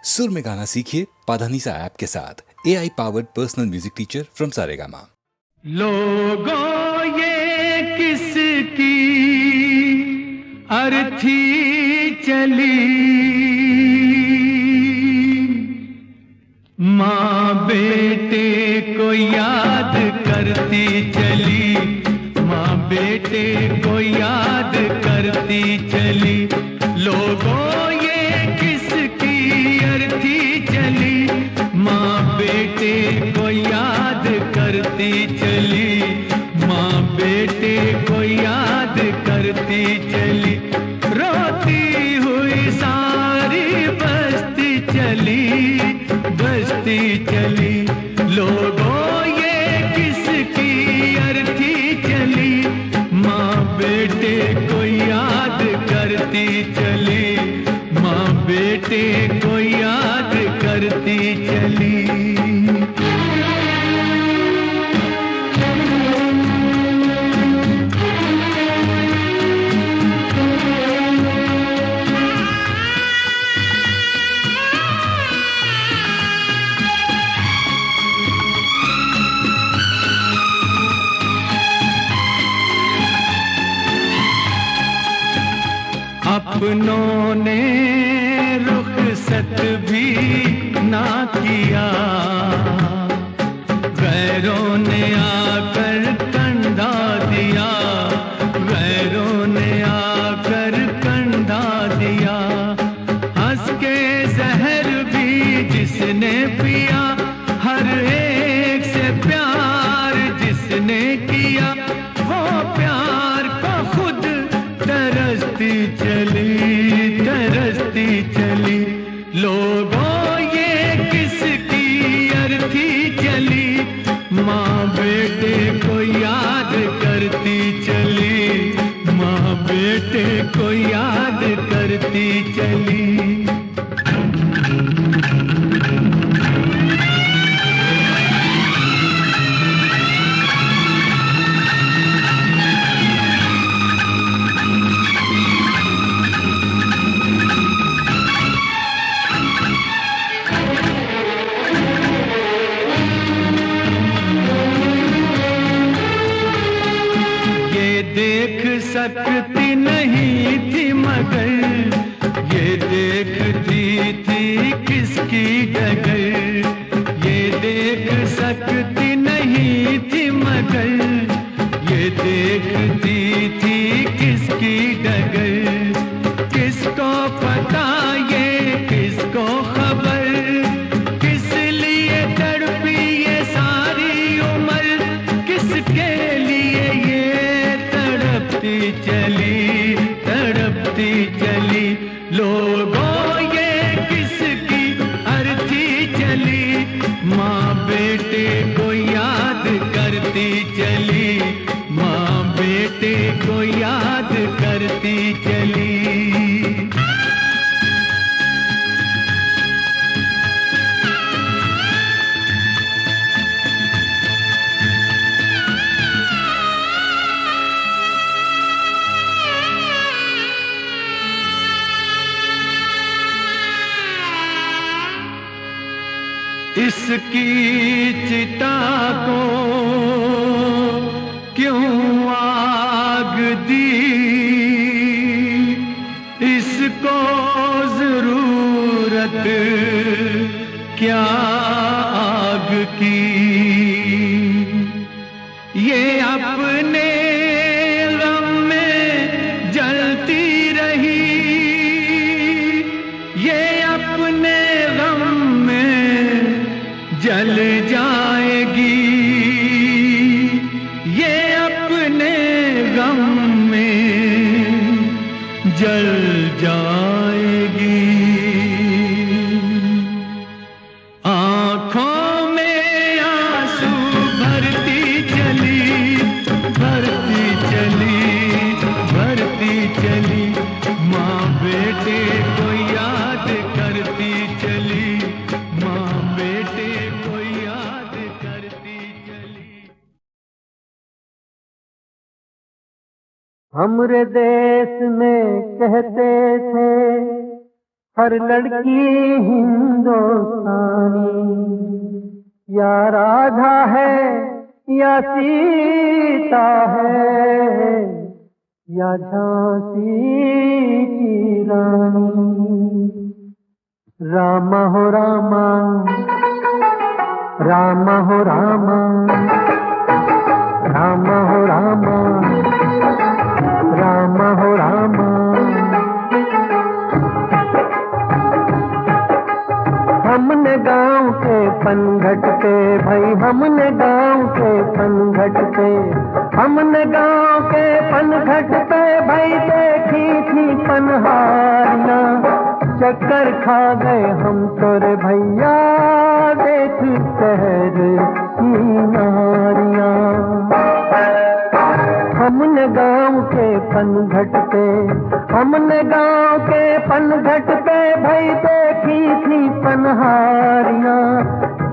सुर में गाना सीखिए पाधानीसा ऐप के साथ। AI powered personal music teacher from Saregama. लोगों ये किसकी अर्थी चली, माँ बेटे को याद करती चली, माँ बेटे को याद करती चली। लोगों ये किसकी अर्थी चली, माँ बेटे को याद करती चली, माँ बेटे को याद करती चली। रोती हुई सारी बस्ती चली, बस्ती चली। लोगों ये किसकी अर्थी चली, माँ बेटे को याद करती चली, माँ बेटे को याद करती चली। अपनों ने रुखसत भी ना किया, गैरों ने आकर कंधा दिया, गैरों ने आकर कंधा दिया। हंस के जहर भी जिसने पिया, हर एक से प्यार जिसने किया, वो प्यार को खुद तरसती चली, तरसती चली। लोगों ये किसकी अर्थी चली, माँ बेटे को याद करती चली, माँ बेटे को याद करती चली। देख सकती नहीं थी मगर ये देखती थी किसकी डगर, ये देख सकती नहीं थी मगर ये देखती थी किसकी डगर। किसको पता ये किसको खबर, किस लिए तड़पी ये सारी उम्र, किसके लिए ये तड़पती चली, तड़पती चली। लोगों ये किसकी अर्थी चली, माँ बेटे को याद करती चली, माँ बेटे को याद करती चली। इसकी चिता को क्यों आग दी, इसको जरूरत क्या आग की। ये अपने गम में जलती रही, ये अपने गम में जल जाएगी, ये अपने गम में जल जाएगी। आँखों में आंसू भरती चली, भरती चली, भरती चली। माँ बेटे को याद करती चली, माँ बेटे को याद करती चली। हमरे देश में कहते थे हर लड़की हिंदुस्तानी या राधा है या सीता है या झांसी की रानी। रामा हो रामा, रामा हो रामा, रामा हो रामा, रामा हो रामा। हमने गांव के पनघट पे भाई, हमने गांव के पनघट पे, हमने गांव के पनघट पे भाई देखी थी पनहारियां। चक्कर खा गए हम तो रे भैया देख शहर की नारियां। हमने गांव के पनघट पे, हमने गांव के पनघट पे भाई देखी थी पनहारियां।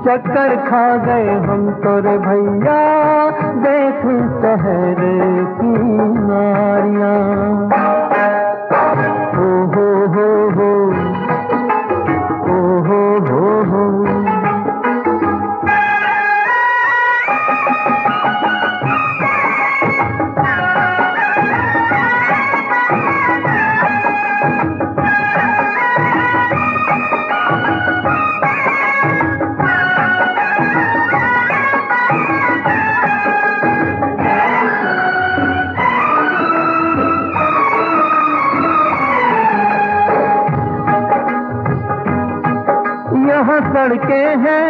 चक्कर खा गए हम तो रे भैया देख शहर की नारियां। हो हो हो, ओ हो। यहाँ सड़कें हैं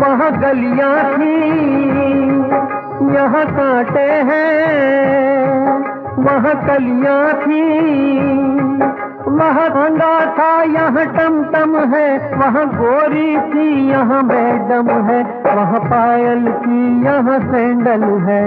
वहाँ गलियाँ थी, यहाँ कांटे हैं वहाँ कलियाँ थी। वहाँ भंगा था यहाँ टमटम है, वहाँ गोरी थी यहाँ मैडम है, वहाँ पायल थी यहाँ सैंडल है।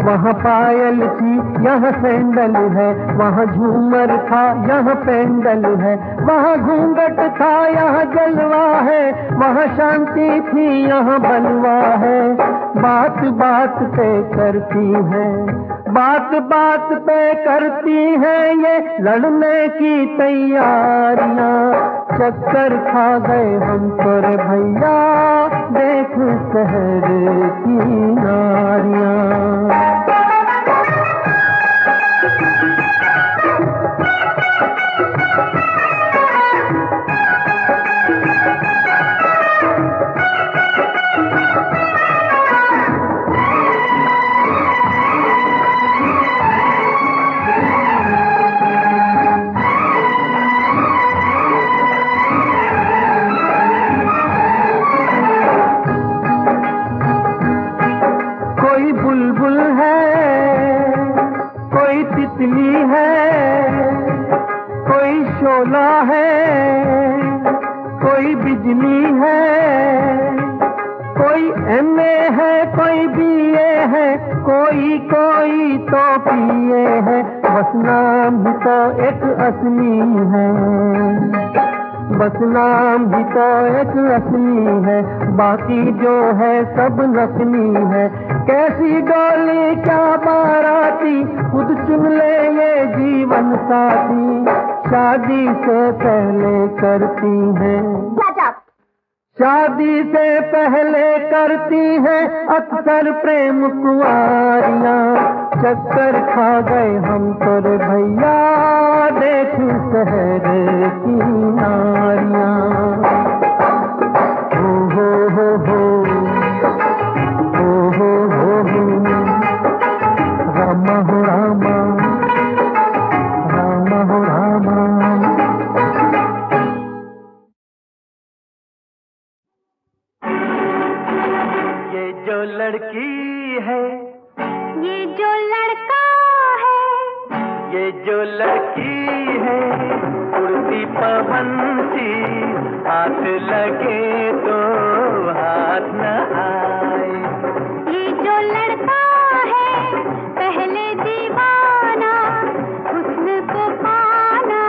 वहाँ पायल थी यहाँ सैंडल है, वहाँ झूमर था यहाँ पेंडल है। वहाँ घूंघट था यहाँ जलवा है, वहाँ शांति थी यहाँ बलवा है। बात बात पे करती है, बात बात पे करती है ये लड़ने की तैयारियां। चक्कर खा गए हम तो रे भैया देख शहर की नारियां। कोई बुलबुल है, कोई तितली है, कोई शोला है, कोई बिजली है, कोई एमए है, कोई बीए है, कोई कोई तो पिए है। बस नाम ही तो एक असली है, बस नाम भी तो एक असली है, बाकी जो है सब नकली है। कैसी डोली क्या बाराती खुद चुन ले ये जीवन साथी, शादी से पहले करती है, शादी से पहले करती है अक्सर प्रेम कुंवारियां। चक्कर खा गए हम तो रे भैया देख शहर की नारियां। हो हो रामा हो रामा, रामा हो रामा। ये जो लड़की है, ये जो लड़का है, ये जो लड़की है उड़ती पवन सी, हाथ लगे तो हाथ न आए। ये जो लड़का है पहले दीवाना, हुस्न को पाना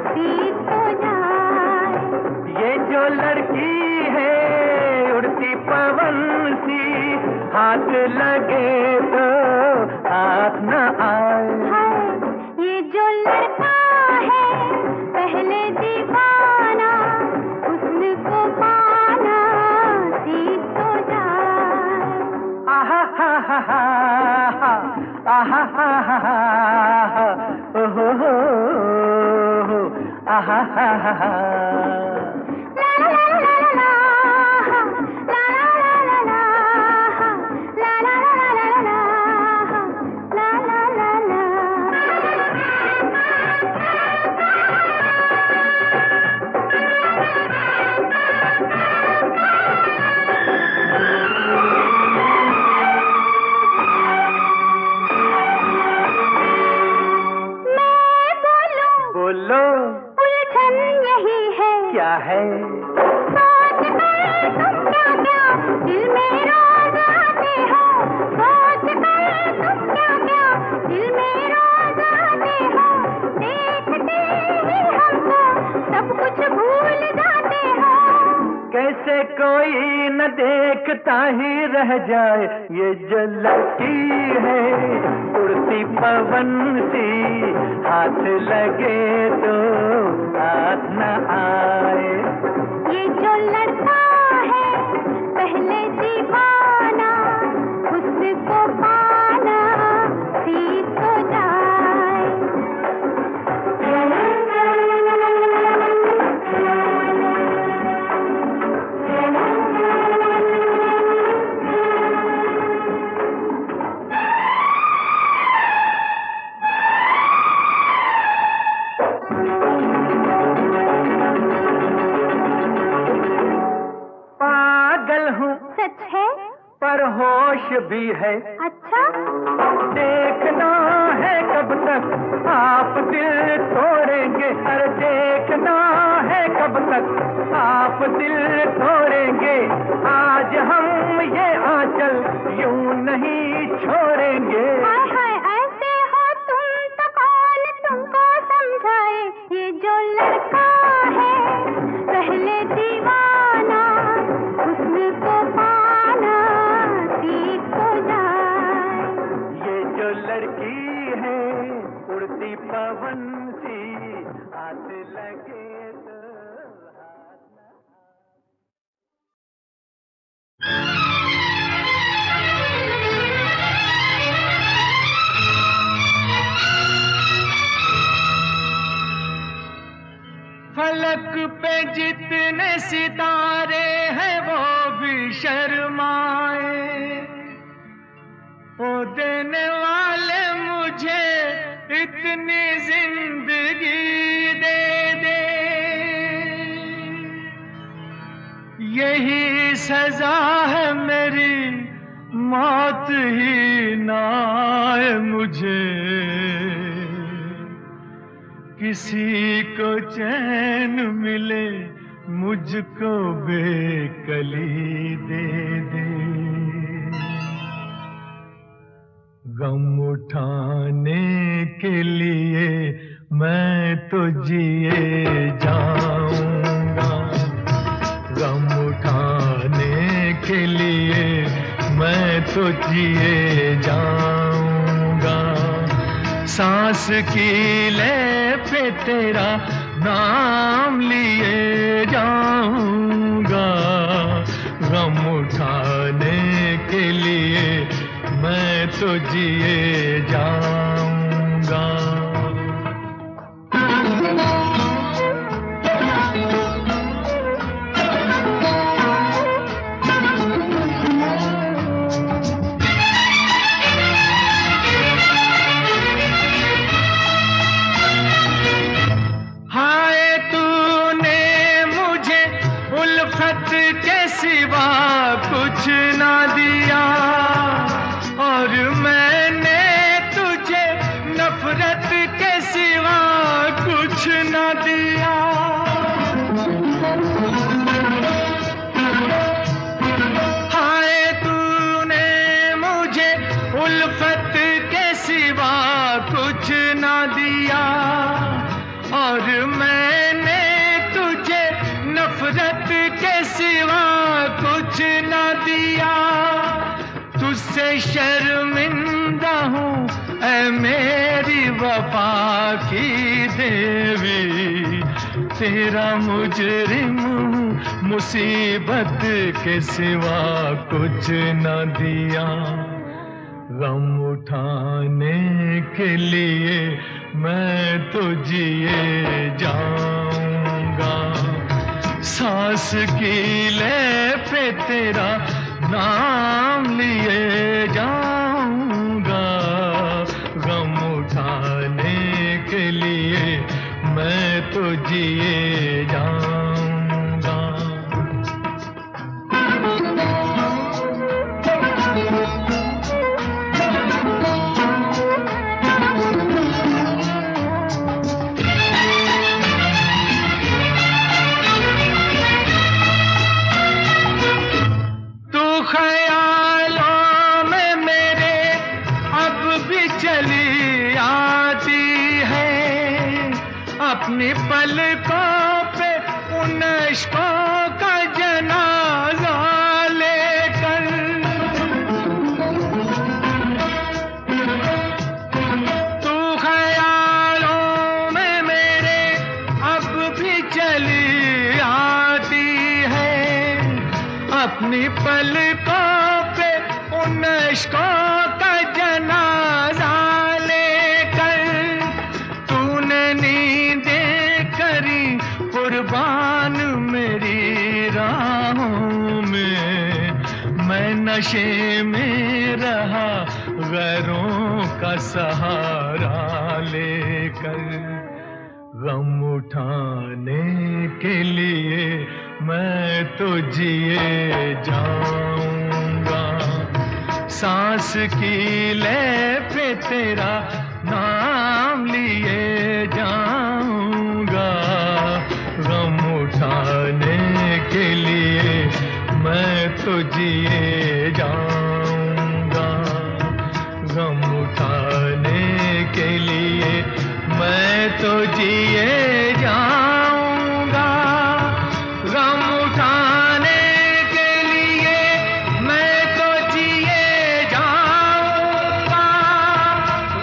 सीख हो जाए। ये जो लड़की है उड़ती पवन सी, हाथ लगे तो हाथ न आए। ये जो लड़का है आहा ओहो आहा बोलो उलझन यही है क्या है सोच कर तुम क्या क्या दिल में रोज आते हो सोच कर तुम क्या क्या दिल में रोज आते हो देखते ही हमको सब कुछ भूल जाते हो कैसे कोई न देखता ही रह जाए ये जो लड़की है उड़ती पवन सी हाथ लगे तो हाथ न आए ये जो लड़का है पहले दीवाना हुस्न को पाना सीख तो जाए पागल हूँ सच है पर होश भी है अच्छा देखना है कब तक आप दिल तोड़ेंगे अरे देखना है कब तक आप दिल तोड़ेंगे आज हम ये आंचल यूं नहीं छोड़ेंगे हाय हाय ऐसे हो तुम तो कौन तुमको समझाए ये जो लड़का है पहले दीवाना हुस्न को पाना सीख तो जाए ये जो लड़की है उड़ती पवन सी हाथ लगे तो हाथ न फलक पे जितने सितारे हैं वो भी शर्माए ओ देने वाले मुझे इतनी जिंदगी दे दे यही सजा है मेरी मौत ही ना आए मुझे किसी को चैन मिले मुझको बेकली दे दे गम उठाने के लिए मैं तो जिए जाऊंगा गम उठाने के लिए मैं तो जिए जाऊंगा सांस की ले पे तेरा नाम लिए जाऊंगा गम उठाने के लिए मैं तो जिए जाऊंगा कुछ ना दिया और मैंने तुझे नफरत के सिवा कुछ ना दिया हाय तूने मुझे उल्फत के सिवा कुछ ना दिया और मैंने तुझे नफरत के सिवा कुछ न दिया तुझसे शर्मिंदा हूँ ऐ मेरी वफा की देवी तेरा मुजरिम हूँ मुसीबत के सिवा कुछ न दिया गम उठाने के लिए मैं तो जिए जाऊंगा, सांस की ले पे तेरा नाम लिए जाऊंगा। गम उठाने के लिए मैं तो जिए जाऊंगा। अपनी पलकों पे उन इश्कों का जनाजा लेकर, तू ख्यालों में मेरे अब भी चली आती है। अपनी पलकों पे उन इश्कों का जनाजा कुर्बान मेरी राहों में, मैं नशे में रहा गैरों का सहारा लेकर। गम उठाने के लिए मैं तो जिए जाऊंगा, सांस की ले पे तेरा नाम लिए जाऊंगा। गम उठाने के लिए मैं तो जिए जाऊंगा, गम उठाने के लिए मैं तो जिए जाऊंगा। गम उठाने के लिए मैं तो जिए जाऊंगा,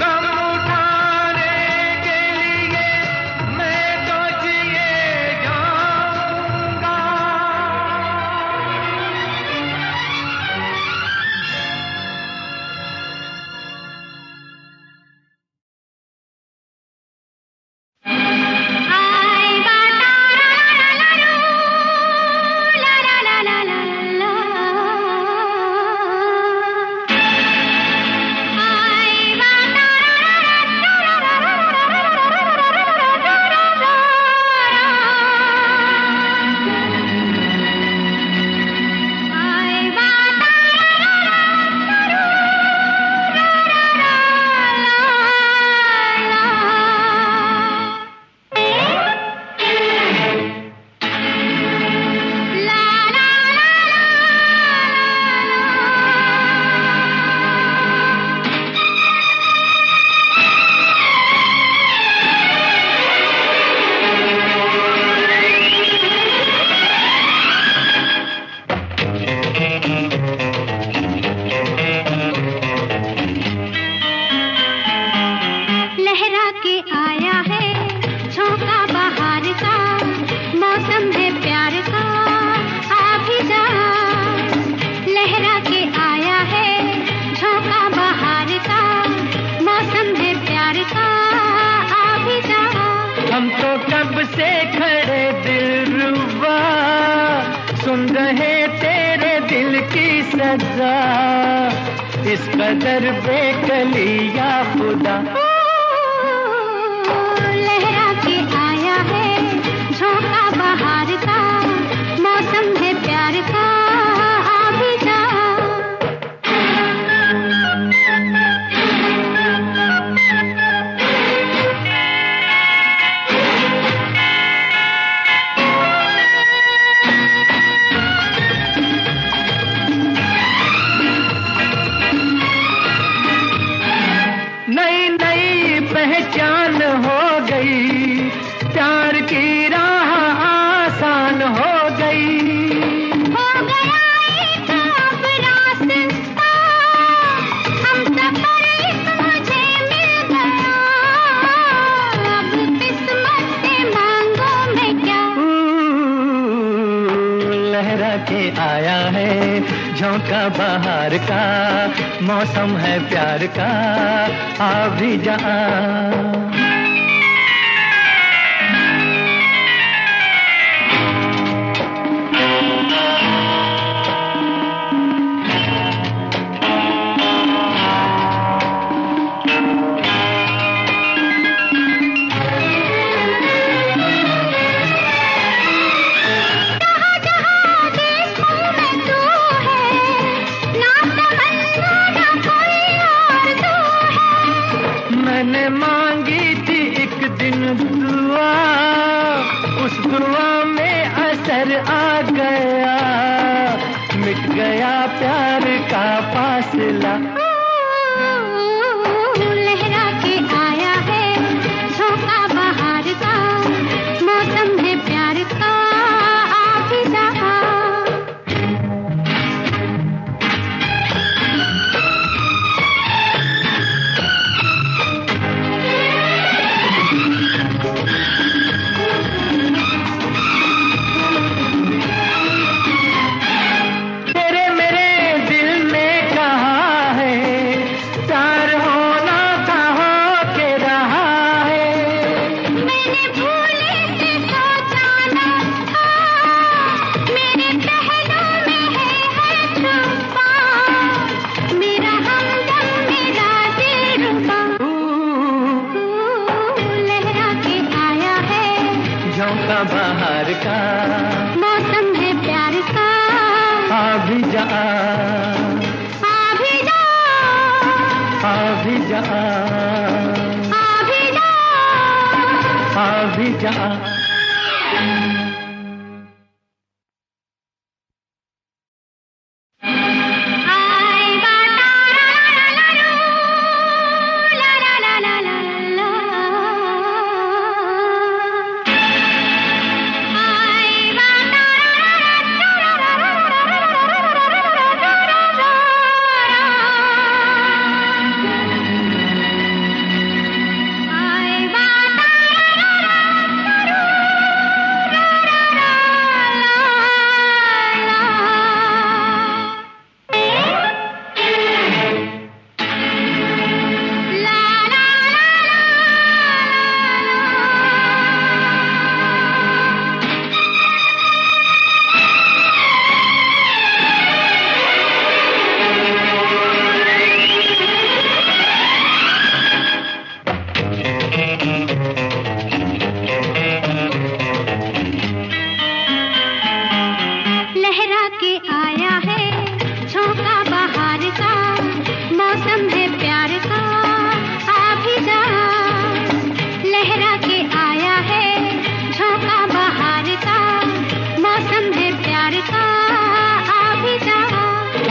गम उठाने के लिए मैं तो जिए जाऊंगा। आई बाटा ला ला ला ला ला ला, आई बाटा आई लहरा के आया है झोंका बहार का, मौसम है प्यार का, आ भी जा। लहरा के आया है झोंका बहार का, मौसम है प्यार का, आ भी जा। हम तो कब से खड़े दिलरुबा, सुन रहे तेरे दिल की सजा, इस कदर बेकली या खुदा। लहरा के आया है झोंका बहार का, मौसम है प्यार का, आ भी जा। नई नई लहरा के आया है झोंका बाहर का, मौसम है प्यार का, आ भी जा। मैंने मांगी थी एक दिन दुआ, उस दुआ में असर आ गया, मिट गया प्यार का फासला। लहरा के आया है झोंका बाहर का, मौसम है प्यार का, आ भी जा। झोंका बाहर का, मौसम है प्यार का, आ भी जा, आ भी जा, आ भी जा, आ भी जा, आ भी जा।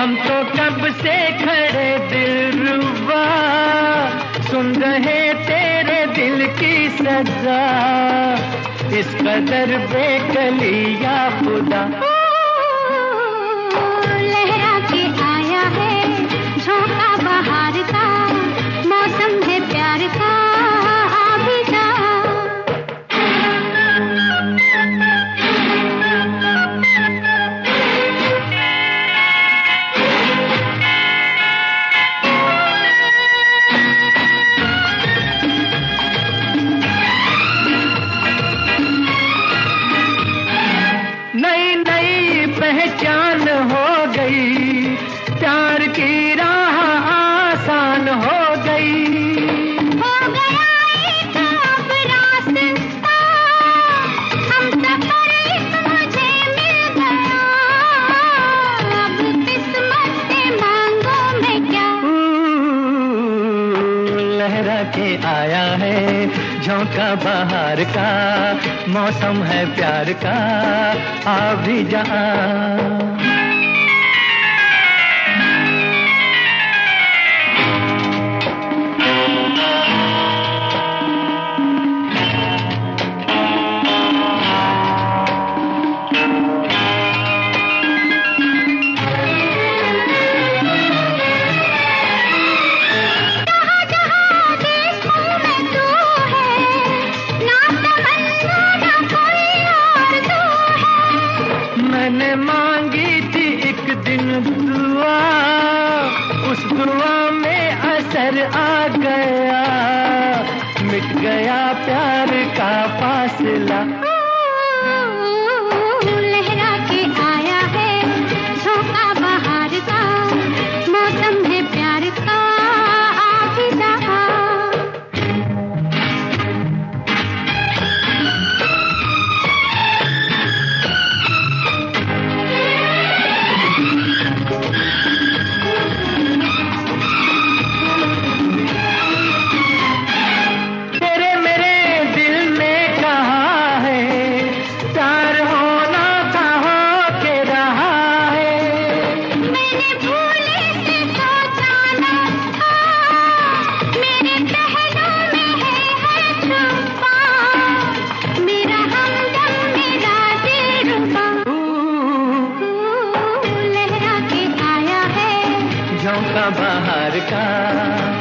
हम तो कब से खड़े दिलरुबा, सुन रहे तेरे दिल की सजा, इस कदर बेकली या खुदा। लहरा के आया है झोंका बाहर का, मौसम है प्यार का, आ भी जा। नई नई पहचान हो गई, प्यार की राह आसान हो गई। हो गया एक अब रास्ता, हम सफर एक मुझे मिल गया, अब किस्मत से मांगो मैं क्या। लहरा के आया है झोंका बाहर का, मौसम है प्यार का, आ भी जा। मैंने मांग दुआ, उस दुआ में असर आ गया, मिट गया प्यार का फासला। लहरा के आया है झोंका बहार का, मौसम है प्यार का, आ भी जा। तेरे मेरे दिल ने कहा है, प्यार होना कहाँ के रहा है। मैंने भूले से सोचा ना था, मेरे पहलू में है छुपा, मेरा हमदम मेरा दिलरुबा। लहरा के आया है झोंका बाहर का,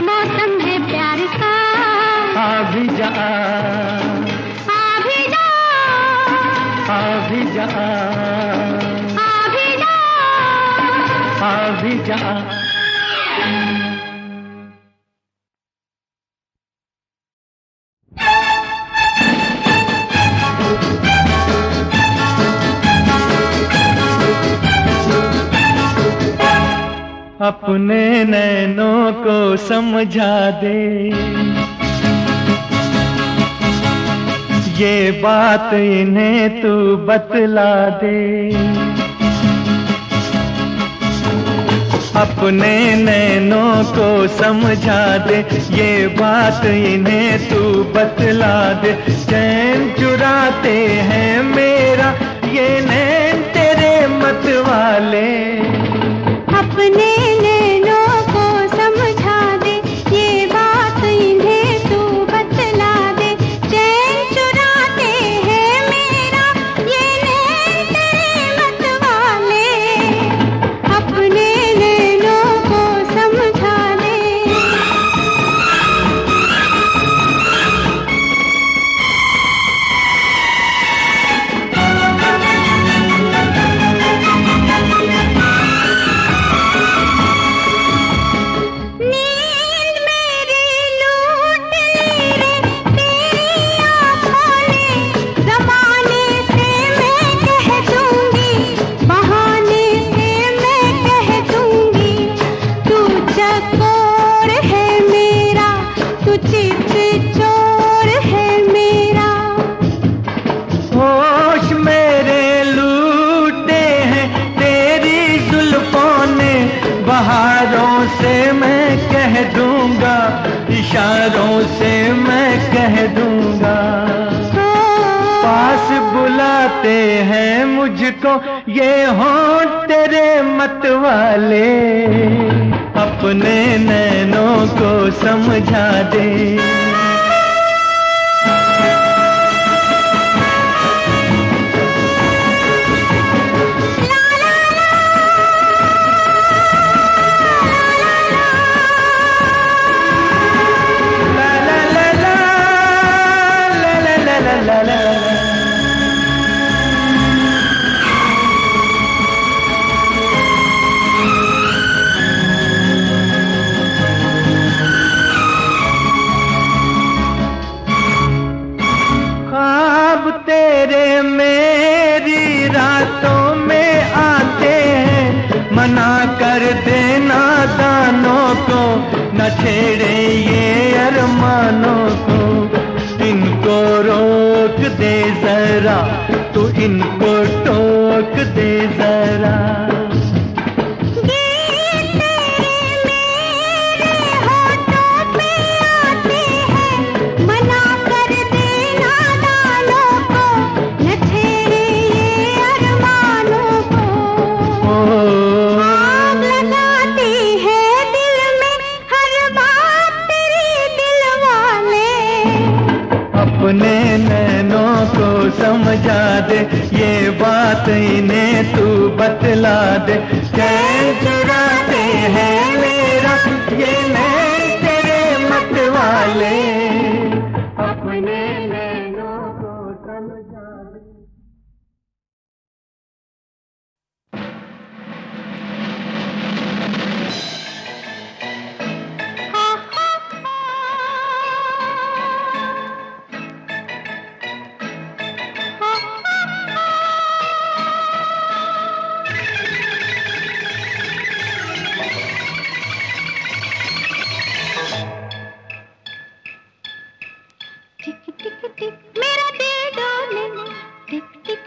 मौसम है प्यार का, आ भी जा, आ भी जा, आ भी जा, आ भी जा। आ भी जा। अपने नैनों को समझा दे, ये बात इन्हें तू बतला दे। अपने नैनों को समझा दे, ये बात इन्हें तू बतला दे। चैन चुराते हैं मेरा ये नैन तेरे मत वाले। अपने नैनों को समझा दे, ये बात इन्हें तू बतला दे। चैन चुराते हैं मेरा ये नैन तेरे मत वाले। अपने नैनों को समझा दे। नींद मेरी लूट ली रे तेरी आँखों ने, ज़माने से मैं कह दूंगी, बहाने से मैं कह दूंगी। तू चकोर है मेरा, तू चित चोर है मेरा। होश मेरे लूटे हैं तेरी जुल्फों ने, बहारों से मैं कह दूंगा, इशारों से मैं कह दूंगा। पास बुलाते हैं मुझको ये होंठ तेरे मत वाले। अपने नैनों को समझा दे। ला ला ला ला, ला ला ला ला ला ला। ख्वाब तेरे मेरी रातों में आते हैं, मना कर देना दानों को, न छेड़े ये अरमानों को। इनको रोक दे जरा, तू इनको टोक दे जरा। गीत तेरे मेरे होठों पे आते हैं, मना कर देना दानों को, न छेड़े ये अरमानों को। आग लगाती है दिल में हर बात तेरी दिल वाले। अपने नैनों को समझा दे, ये बात इन्हें तू बतला दे। चैन चुराते हैं मेरा ये नैन तेरे मत वाले। अपने नैनों को समझा दे।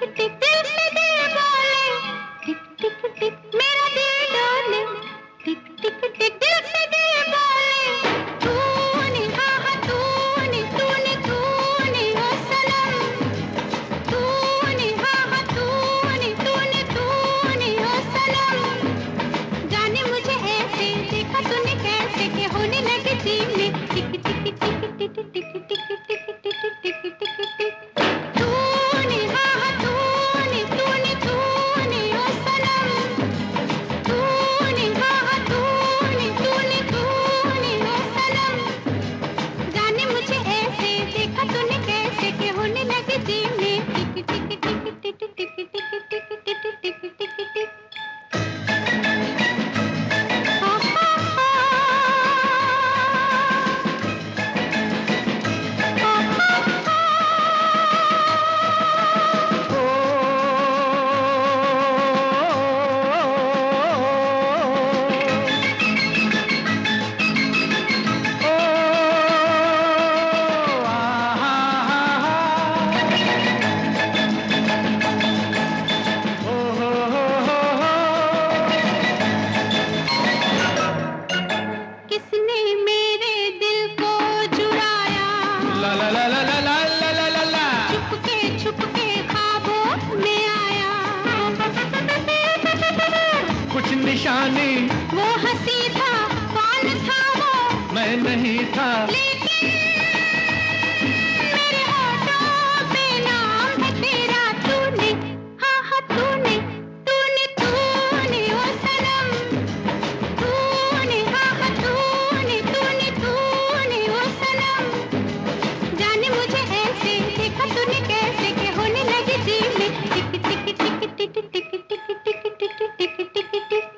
टिक दिल से दिल बोले, टिक टिक टिक मेरा दिल डोले, टिक टिक टिक दिल से दिल बोले, तूने हाँ हाँ तूने तूने तूने ओ सनम, तूने हाँ हाँ तूने तूने तूने ओ सनम, जाने मुझे ऐसे देखा तूने कैसे कि होने लगी दिल में टिक टिक टिक टिक टिक टिक टिक टिक टिक टिक टिक, तूने हाँ हाँ तूने तूने तूने ओ सनम, तूने हाँ हाँ तूने तूने तूने ओ सनम, जाने मुझे ऐसे देखा तूने कैसे कि होने लगी दिल में टिक टिक टिक टिक टिक टिक टिक टिक टिक टिक टिक। किसने मेरे दिल को चुराया, ला ला ला ला ला ला ला ला ला ला, छुप के ख्वाबों में आया, कुछ निशानी वो हंसी था कौन था वो, मैं नहीं था, लेकिन मेरे होठों पे नाम है तेरा, तूने हाँ हाँ तूने तूने तूने ओ सनम, तूने हाँ हाँ तूने तूने तूने ओ सनम, जाने मुझे ऐसे देखा तूने कैसे कि होने लगी दिल में टिक टिक टिक टिक टिक टिक टिक टिक टिक टिक टिक टिक।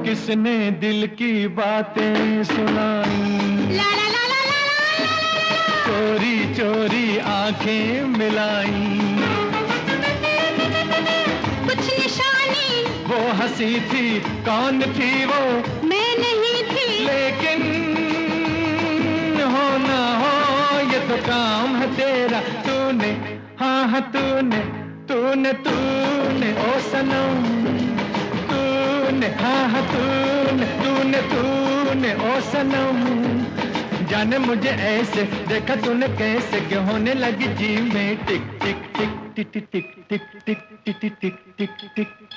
किसने दिल की बातें सुनाई, ला ला ला ला ला ला, चोरी चोरी आंखें मिलाई, कुछ निशानी वो हंसी थी कौन थी वो, मैं नहीं थी, लेकिन हो ना हो ये तो काम है तेरा, तूने हाँ हाँ तूने तूने तूने ओ सनम, तूने हाँ हाँ तूने तूने तूने ओ सनम, जाने मुझे ऐसे देखा तूने कैसे कि होने लगी जी में टिक टिक टिक टिक टिक टिक टिक टिक टिक टिक टिक टिक।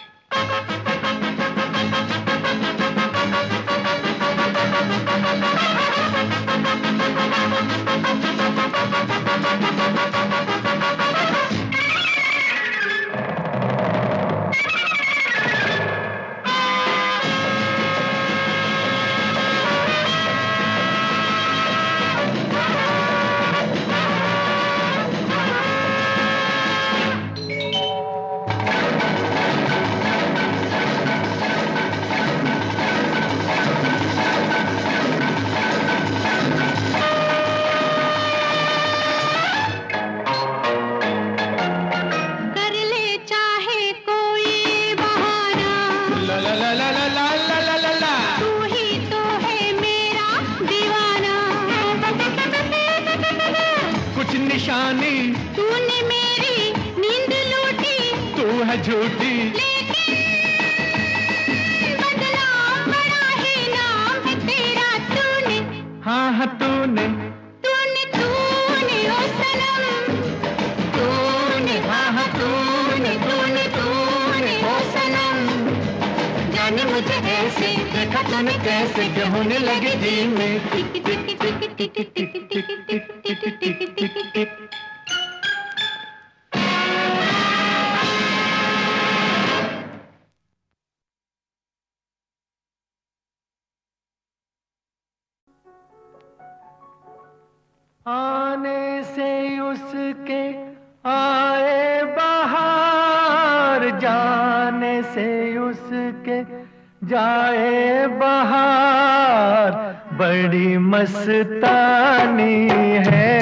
निशानी तूने मेरी नींद लूटी, तू है झूठी लेकिन बदनाम बड़ा ही नाम है तेरा, तूने हाँ हाँ तूने तूने तूने ओ सनम, तूने हाँ हाँ तूने तूने तूने ओ सनम, जाने मुझे ऐसे देखा तूने कैसे कि होने लगे दिल में टिक टिक टिक टिक टिक टिक टिक टिक टिक टिक टिक टिक। आने से उसके आए बाहर, जाने से उसके जाए बाहर, बड़ी मस्तानी है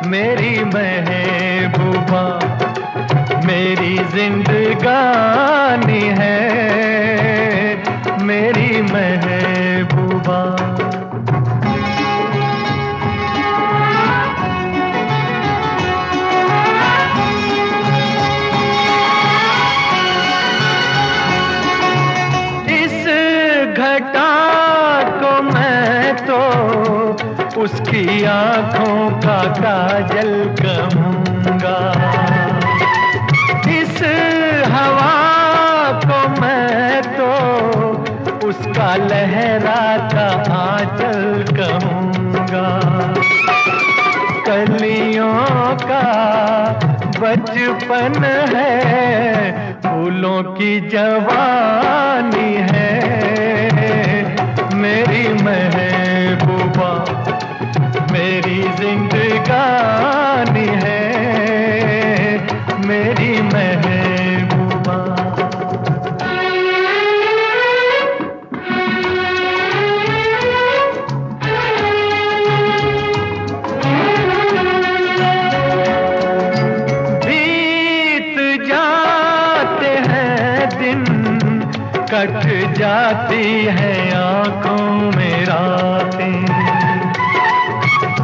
मेरी महबूबा, मेरी जिंदगानी है मेरी महबूबा। घटा को मैं तो उसकी आंखों का काजल कहूँगा, इस हवा को मैं तो उसका लहराता आंचल कहूँगा। कलियों का बचपन है, फूलों की जवानी है मेरी महबूबा, मेरी जिंदगानी है मेरी महबूबा। कट जाती है आंखों में रातें,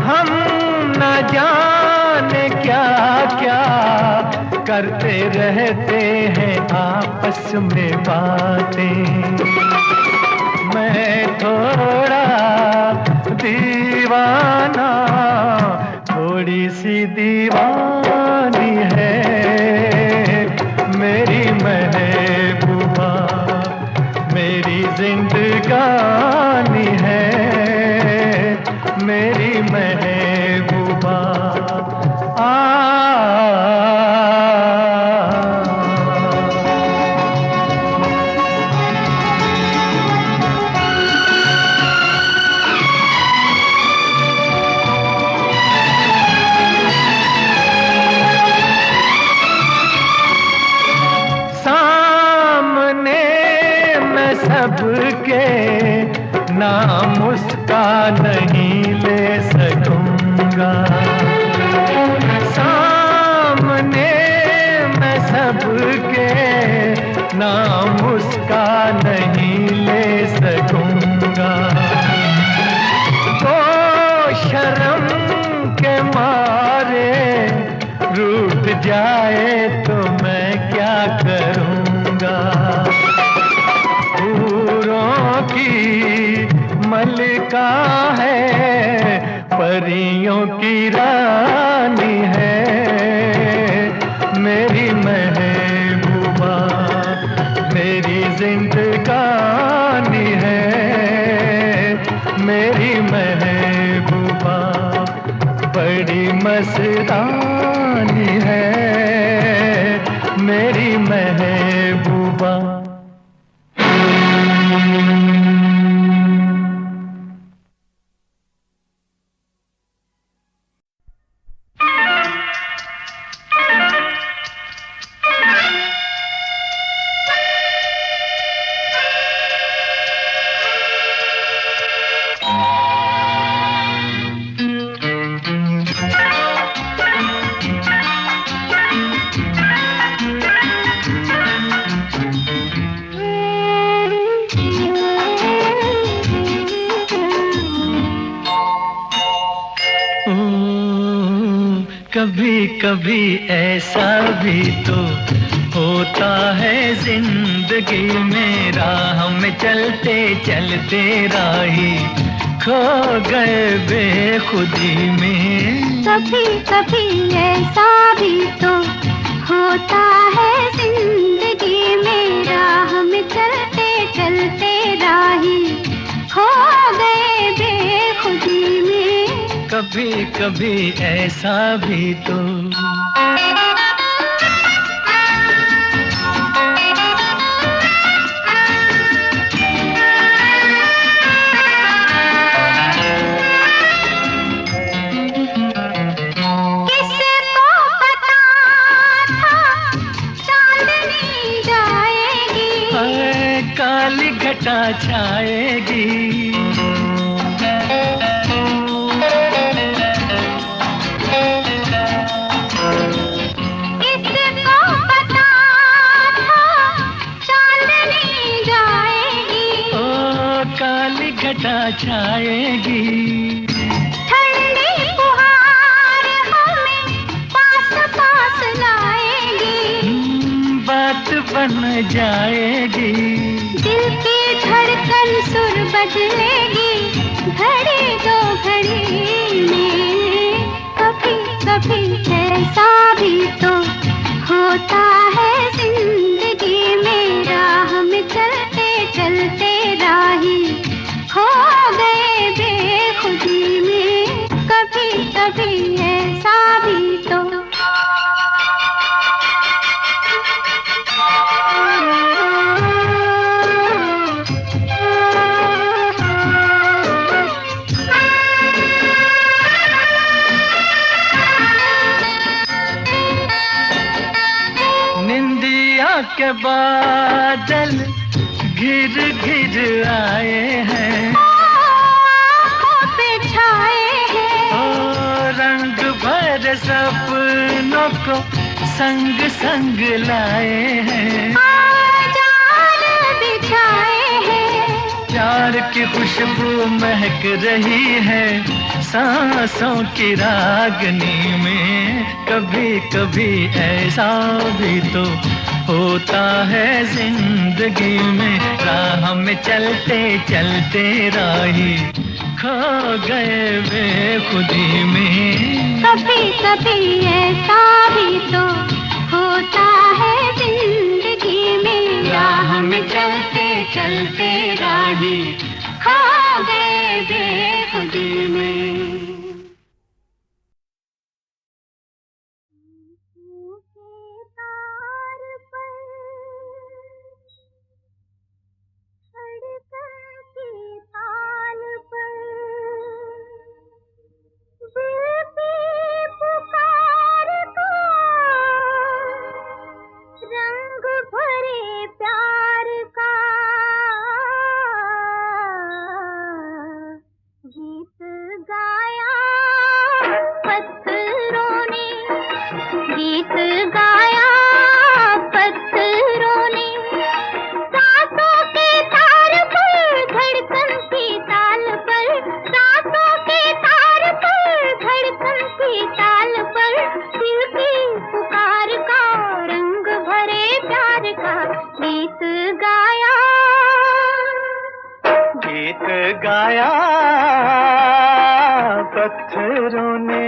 हम न जाने क्या क्या करते रहते हैं आपस में बातें। मैं थोड़ा दीवाना, थोड़ी सी दीवानी है मेरी महबूबा, मेरी जिंदगानी है मेरी महबूबा। सबके नाम उसका नहीं ले सकूंगा, सामने मैं सबके नाम उसका नहीं ले सकूंगा। तो शर्म के मारे रूठ जाए तो मैं क्या करूंगा। की मलिका है, परियों की रानी है मेरी महबूबा, मेरी जिंदगानी है मेरी महबूबा, बड़ी मस्तानी है मेरी महबूबा। कभी कभी ऐसा भी तो होता है जिंदगी में, राह में चलते चलते राही खो गए बेखुदी में। कभी कभी ऐसा भी तो होता है जिंदगी में, राह में चलते चलते राही खो गए बेखुदी में। कभी कभी ऐसा भी तो छाएगी। किसको पता था चांदनी जाएगी। ओ काली घटा छाएगी। ठंडी फुहार हमें पास पास लाएगी। बात बन जाएगी। दिल की धड़कन सुर बदलेगी। घड़ी दो घड़ी में कभी कभी ऐसा भी तो होता है जिंदगी में। राह में चलते चलते राही खो गए बेखुदी में। कभी कभी ऐसा भी तो निंदिया के बादल घिर घिर आए हैं। आँखों पे छाए हैं। ओ रंग भर सपनों को संग संग लाए हैं। जाल बिछाए हैं। प्यार की खुशबू महक रही है सांसों की रागनी में। कभी कभी ऐसा भी तो होता है जिंदगी में। राह में चलते चलते राही खो गए बेखुदी में। कभी कभी ऐसा भी तो होता है जिंदगी में। राह में चलते चलते राही खो गए बेखुदी में। रंग भरे प्यार का गीत गाया पत्थरों ने। गीत गाया पत्थरों ने। सांसों के तार पर धड़कन की ताल पर। सांसों के तार पर धड़कन की ताल पर। दिल की पुकार का रंग भरे प्यार का गीत गाया। गीत गाया पत्थरों ने।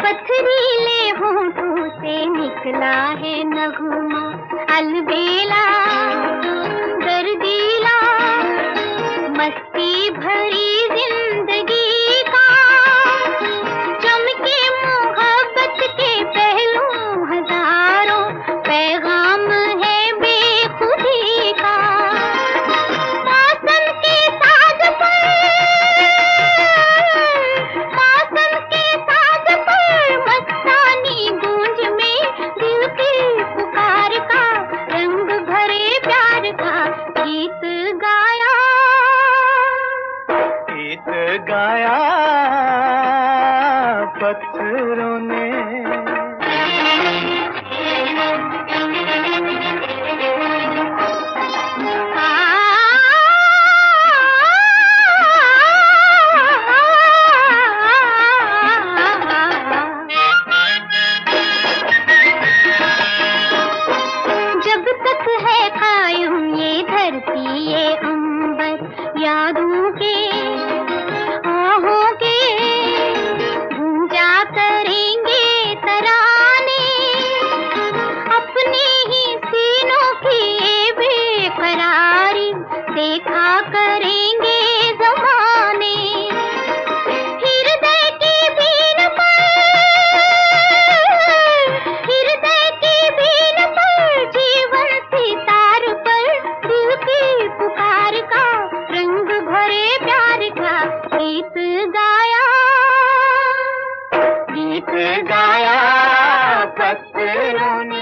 पथरीले होठों से निकला है नगमा अलबेला दर्दीला। मस्ती भरी जिंदगी का चमके मोहब्बत के पहलू हजारों। पैगाम है बेखुदी का। मौसम के साज पर मस्तानी गूंज में। दिल की पुकार का रंग भरे प्यार का गीत गाया। गीत गाया पत्थरों ने। जब तक है कायम ये धरती ये अंबर यादों के आहों के गूंजा करेंगे गीत गाया, गीत गाया पत्थरों ने।